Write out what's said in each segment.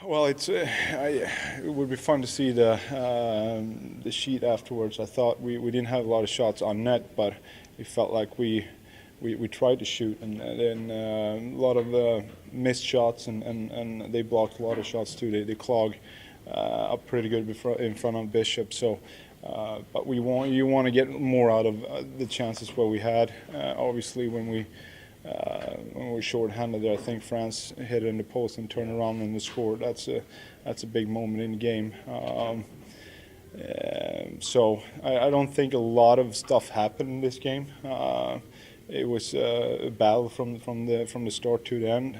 Well, it would be fun to see the sheet afterwards. I thought we didn't have a lot of shots on net, but it felt like we tried to shoot, and then a lot of missed shots, and they blocked a lot of shots too. They clogged up pretty good in front of Bishop. So, but you want to get more out of the chances what we had. Obviously, when we were short-handed there, I think France hit it in the post and turned around and scored. That's a big moment in the game. So I don't think a lot of stuff happened in this game. It was a battle from the start to the end.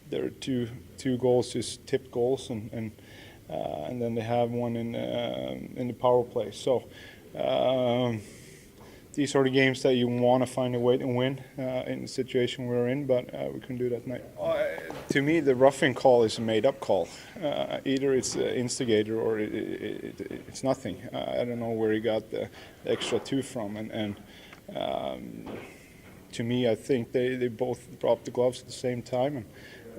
There are two goals, just tipped goals, and then they have one in the power play. So. These are the games that you want to find a way to win in the situation we're in, but we couldn't do that tonight. To me, the roughing call is a made-up call. Either it's instigator or it's nothing. I don't know where he got the extra two from, and to me, I think they both dropped the gloves at the same time. And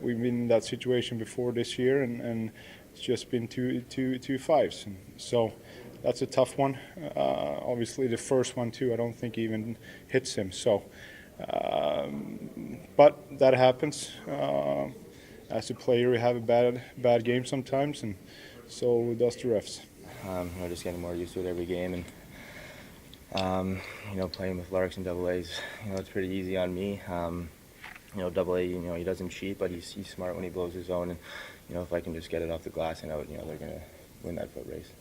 we've been in that situation before this year, and it's just been two fives. And so. That's a tough one. Obviously, the first one too. I don't think even hits him. So, but that happens. As a player, you have a bad game sometimes, and so does the refs. We're just getting more used to it every game, and playing with Larks and Double A's, it's pretty easy on me. Double A, he doesn't cheat, but he's smart when he blows his own, and if I can just get it off the glass and out, they're gonna win that foot race.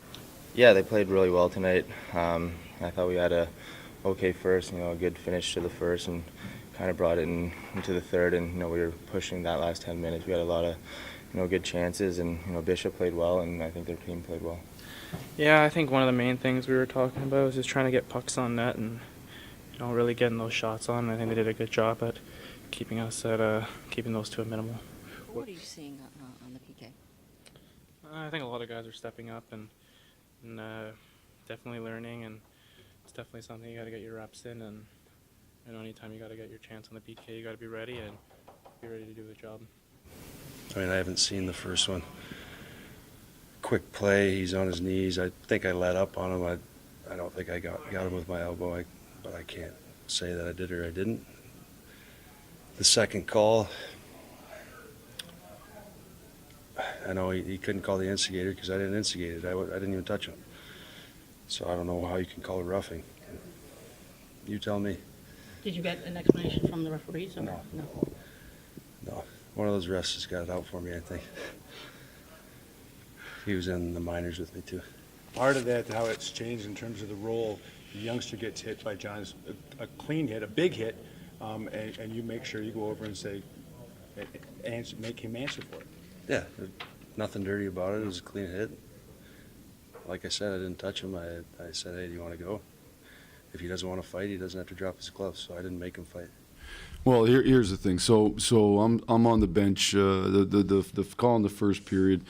Yeah, they played really well tonight. I thought we had a okay first, a good finish to the first, and kind of brought it into the third, and we were pushing that last 10 minutes. We had a lot of good chances, and Bishop played well, and I think their team played well. Yeah, I think one of the main things we were talking about was just trying to get pucks on net and really getting those shots on. I think they did a good job at keeping us at keeping those to a minimal. What are you seeing on the PK? I think a lot of guys are stepping up and definitely learning, and it's definitely something you got to get your reps in, and anytime you got to get your chance on the PK, you got to be ready and be ready to do the job. I mean, I haven't seen the first one. Quick play, he's on his knees. I think I let up on him. I don't think I got him with my elbow, but I can't say that I did or I didn't. The second call, I know he couldn't call the instigator because I didn't instigate it. I didn't even touch him. So I don't know how you can call it roughing. You tell me. Did you get an explanation from the referees? Or No. No. One of those refs has got it out for me, I think. He was in the minors with me, too. Part of that, how it's changed in terms of the role, the youngster gets hit by John's, a clean hit, a big hit, and you make sure you go over and say, make him answer for it. Yeah, nothing dirty about it. It was a clean hit. Like I said, I didn't touch him. I said, hey, do you want to go? If he doesn't want to fight, he doesn't have to drop his gloves, so I didn't make him fight. Well, here's the thing. So I'm on the bench. The call in the first period,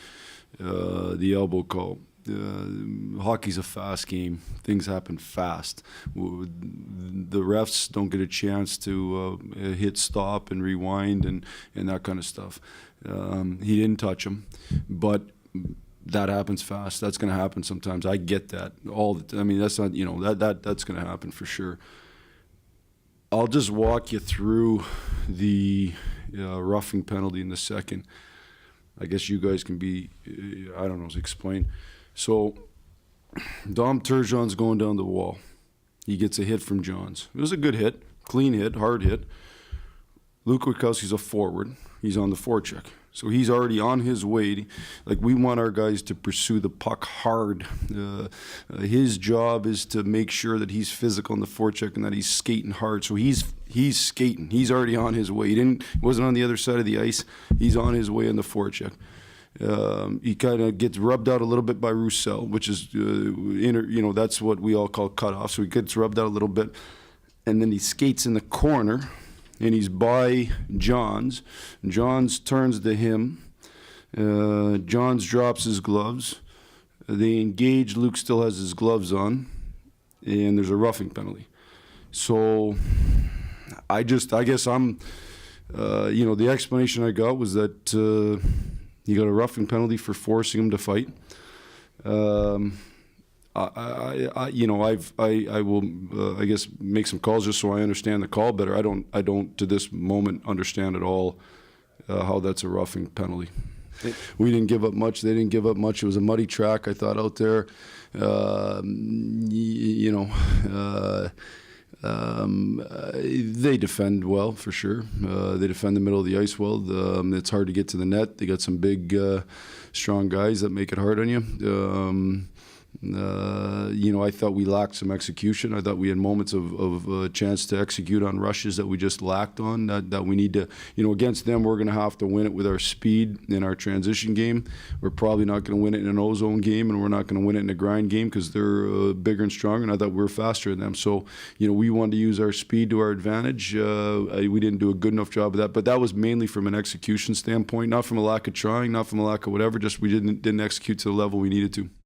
the elbow call. Hockey's a fast game. Things happen fast. The refs don't get a chance to hit stop and rewind and that kind of stuff. He didn't touch him, but that happens fast. That's going to happen sometimes. I get that. I mean, that's not, that's going to happen for sure. I'll just walk you through the roughing penalty in the second. I guess you guys can explain. So Dom Turgeon's going down the wall. He gets a hit from Johns. It was a good hit, clean hit, hard hit. Luke Witkowski's a forward. He's on the forecheck. So he's already on his way. Like, we want our guys to pursue the puck hard. His job is to make sure that he's physical on the forecheck and that he's skating hard. So he's skating. He's already on his way. He wasn't on the other side of the ice. He's on his way on the forecheck. He kind of gets rubbed out a little bit by Roussel, which is that's what we all call cutoff. So he gets rubbed out a little bit, and then he skates in the corner. And he's by Johns. Johns turns to him. Johns drops his gloves. They engage. Luke still has his gloves on. And there's a roughing penalty. So I guess I'm, the explanation I got was that He got a roughing penalty for forcing him to fight. I will, I guess, make some calls just so I understand the call better. I don't to this moment understand at all how that's a roughing penalty. We didn't give up much. They didn't give up much. It was a muddy track, I thought, out there. They defend well, for sure. They defend the middle of the ice well. It's hard to get to the net. They got some big, strong guys that make it hard on you. I thought we lacked some execution. I thought we had moments of chance to execute on rushes that we just lacked on, that we need to, against them, we're going to have to win it with our speed in our transition game. We're probably not going to win it in an O-zone game, and we're not going to win it in a grind game because they're bigger and stronger, and I thought we were faster than them. So, we wanted to use our speed to our advantage. We didn't do a good enough job of that, but that was mainly from an execution standpoint, not from a lack of trying, not from a lack of whatever, just we didn't execute to the level we needed to.